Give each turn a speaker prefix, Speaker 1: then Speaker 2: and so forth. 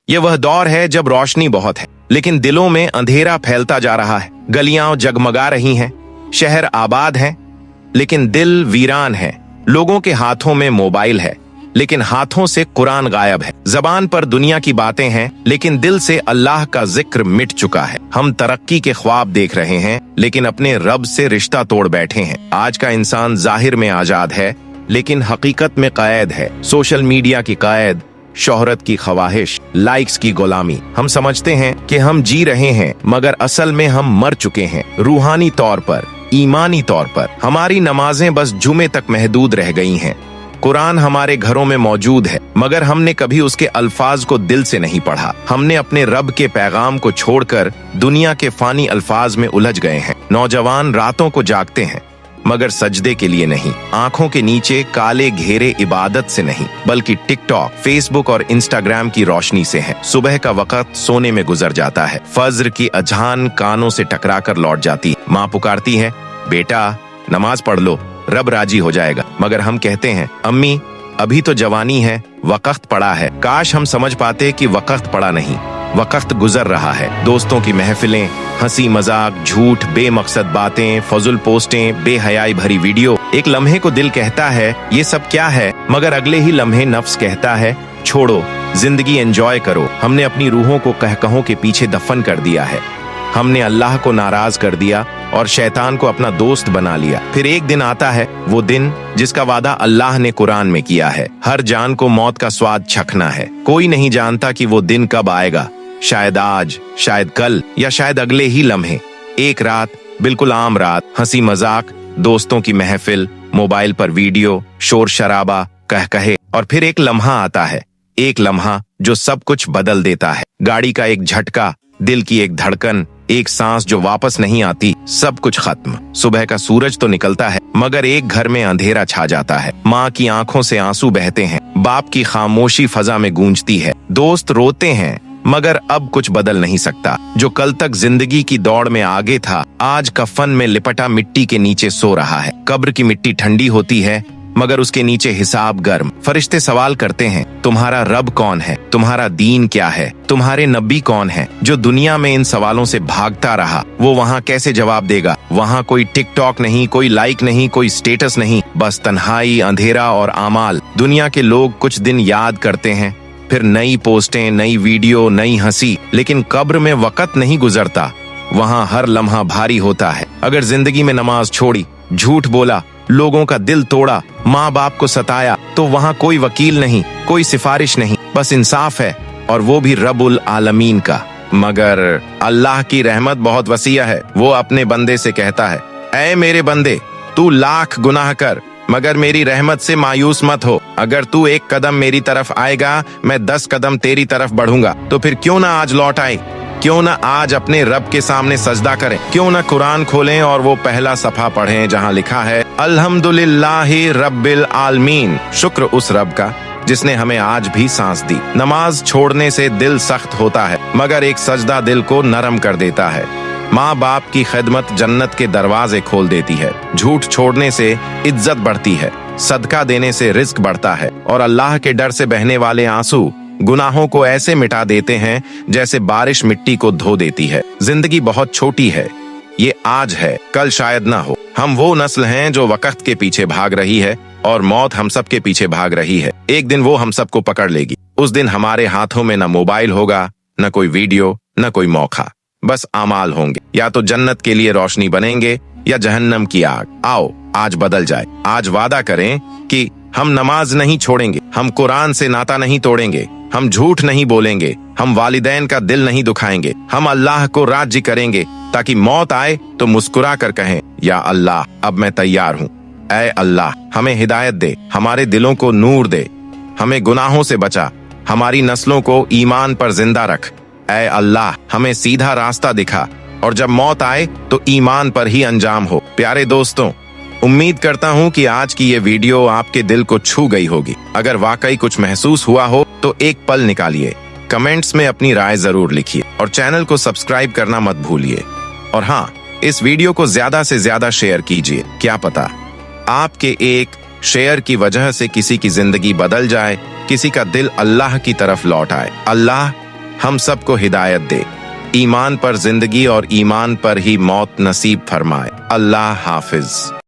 Speaker 1: ये वह दौर है जब रोशनी बहुत है लेकिन दिलों में अंधेरा फैलता जा रहा है। गलियां जगमगा रही हैं, शहर आबाद हैं, लेकिन दिल वीरान है। लोगों के हाथों में मोबाइल है लेकिन हाथों से कुरान गायब है। जबान पर दुनिया की बातें हैं लेकिन दिल से अल्लाह का जिक्र मिट चुका है। हम तरक्की के ख्वाब देख रहे हैं लेकिन अपने रब से रिश्ता तोड़ बैठे हैं। आज का इंसान जाहिर में आजाद है लेकिन हकीकत में कैद है। सोशल मीडिया की कैद, शोहरत की ख्वाहिश, लाइक्स की गुलामी। हम समझते हैं कि हम जी रहे हैं मगर असल में हम मर चुके हैं। रूहानी तौर पर, ईमानी तौर पर हमारी नमाजें बस जुमे तक महदूद रह गई हैं। कुरान हमारे घरों में मौजूद है मगर हमने कभी उसके अल्फाज को दिल से नहीं पढ़ा। हमने अपने रब के पैगाम को छोड़कर दुनिया के फानी अल्फाज में उलझ गए हैं। नौजवान रातों को जागते हैं मगर सजदे के लिए नहीं। आंखों के नीचे काले घेरे इबादत से नहीं बल्कि टिकटॉक, फेसबुक और इंस्टाग्राम की रोशनी से हैं। सुबह का वक्त सोने में गुजर जाता है। फज्र की अजान कानों से टकराकर लौट जाती है। माँ पुकारती है, बेटा नमाज पढ़ लो, रब राजी हो जाएगा। मगर हम कहते हैं, अम्मी अभी तो जवानी है, वक्त पड़ा है। काश हम समझ पाते कि वक्त पड़ा नहीं, वक्त गुजर रहा है। दोस्तों की महफिलें, हंसी मजाक, झूठ, बेमकसद बातें, फजुल पोस्टें, बेहयाई भरी वीडियो। एक लम्हे को दिल कहता है ये सब क्या है, मगर अगले ही लम्हे नफ्स कहता है छोड़ो, जिंदगी एंजॉय करो। हमने अपनी रूहों को कहकहों के पीछे दफन कर दिया है। हमने अल्लाह को नाराज कर दिया और शैतान को अपना दोस्त बना लिया। फिर एक दिन आता है, वो दिन जिसका वादा अल्लाह ने कुरान में किया है। हर जान को मौत का स्वाद चखना है। कोई नहीं जानता कि वो दिन कब आएगा, शायद आज, शायद कल या शायद अगले ही लम्हे। एक रात, बिल्कुल आम रात, हंसी मजाक, दोस्तों की महफिल, मोबाइल पर वीडियो, शोर शराबा, कहकहे, और फिर एक लम्हा आता है। एक लम्हा जो सब कुछ बदल देता है। गाड़ी का एक झटका, दिल की एक धड़कन, एक सांस जो वापस नहीं आती, सब कुछ खत्म। सुबह का सूरज तो निकलता है मगर एक घर में अंधेरा छा जाता है। माँ की आंखों से आंसू बहते हैं, बाप की खामोशी फजा में गूंजती है। दोस्त रोते हैं मगर अब कुछ बदल नहीं सकता। जो कल तक जिंदगी की दौड़ में आगे था, आज कफन में लिपटा मिट्टी के नीचे सो रहा है। कब्र की मिट्टी ठंडी होती है मगर उसके नीचे हिसाब गर्म। फरिश्ते सवाल करते हैं, तुम्हारा रब कौन है, तुम्हारा दीन क्या है, तुम्हारे नबी कौन है? जो दुनिया में इन सवालों से भागता रहा, वो वहाँ कैसे जवाब देगा? वहाँ कोई टिकटॉक नहीं, कोई लाइक नहीं, कोई स्टेटस नहीं, बस तन्हाई, अंधेरा और आमाल। दुनिया के लोग कुछ दिन याद करते हैं, फिर नई पोस्टें, नई वीडियो, नई हंसी, लेकिन कब्र में वक्त नहीं गुजरता। वहाँ हर लम्हा भारी होता है। अगर जिंदगी में नमाज छोड़ी, झूठ बोला, लोगों का दिल तोड़ा, माँ बाप को सताया, तो वहाँ कोई वकील नहीं, कोई सिफारिश नहीं, बस इंसाफ है, और वो भी रब्बुल आलमीन का। मगर अल्लाह की रहमत बहुत वसीया है। वो अपने बंदे से कहता है, ऐ मेरे बंदे, तू लाख गुनाह कर मगर मेरी रहमत से मायूस मत हो। अगर तू एक कदम मेरी तरफ आएगा, मैं 10 कदम तेरी तरफ बढ़ूंगा। तो फिर क्यों ना आज लौट आए, क्यों ना आज अपने रब के सामने सजदा करें, क्यों ना कुरान खोलें और वो पहला सफा पढ़ें जहां लिखा है, अल्हम्दुलिल्लाहि रब्बिल आलमीन। शुक्र उस रब का जिसने हमें आज भी सांस दी। नमाज छोड़ने से दिल सख्त होता है मगर एक सजदा दिल को नरम कर देता है। माँ बाप की खिदमत जन्नत के दरवाजे खोल देती है। झूठ छोड़ने से इज्जत बढ़ती है, सदका देने से रिस्क बढ़ता है, और अल्लाह के डर से बहने वाले आंसू गुनाहों को ऐसे मिटा देते हैं जैसे बारिश मिट्टी को धो देती है। जिंदगी बहुत छोटी है, ये आज है, कल शायद ना हो। हम वो नस्ल हैं जो वक्त के पीछे भाग रही है और मौत हम सब के पीछे भाग रही है। एक दिन वो हम सबको पकड़ लेगी। उस दिन हमारे हाथों में न मोबाइल होगा, न कोई वीडियो, न कोई मौका, बस आमाल होंगे। या तो जन्नत के लिए रोशनी बनेंगे या जहन्नम की आग। आओ आज बदल जाए। आज वादा करें कि हम नमाज नहीं छोड़ेंगे, हम कुरान से नाता नहीं तोड़ेंगे, हम झूठ नहीं बोलेंगे, हम वालिदैन का दिल नहीं दुखाएंगे, हम अल्लाह को राजी करेंगे ताकि मौत आए तो मुस्कुरा कर कहें, या अल्लाह अब मैं तैयार हूँ। ऐ अल्लाह हमें हिदायत दे, हमारे दिलों को नूर दे, हमें गुनाहों से बचा, हमारी नस्लों को ईमान पर जिंदा रख। ऐ अल्लाह हमें सीधा रास्ता दिखा, और जब मौत आए तो ईमान पर ही अंजाम हो। प्यारे दोस्तों, उम्मीद करता हूँ कि आज की ये वीडियो आपके दिल को छू गई होगी। अगर वाकई कुछ महसूस हुआ हो तो एक पल निकालिए, कमेंट्स में अपनी राय जरूर लिखिए और चैनल को सब्सक्राइब करना मत भूलिए। और हाँ, इस वीडियो को ज्यादा से ज्यादा शेयर कीजिए। क्या पता आपके एक शेयर की वजह से किसी की जिंदगी बदल जाए, किसी का दिल अल्लाह की तरफ लौट आए। अल्लाह हम सबको हिदायत दे, ईमान पर जिंदगी और ईमान पर ही मौत नसीब फरमाए। अल्लाह हाफिज।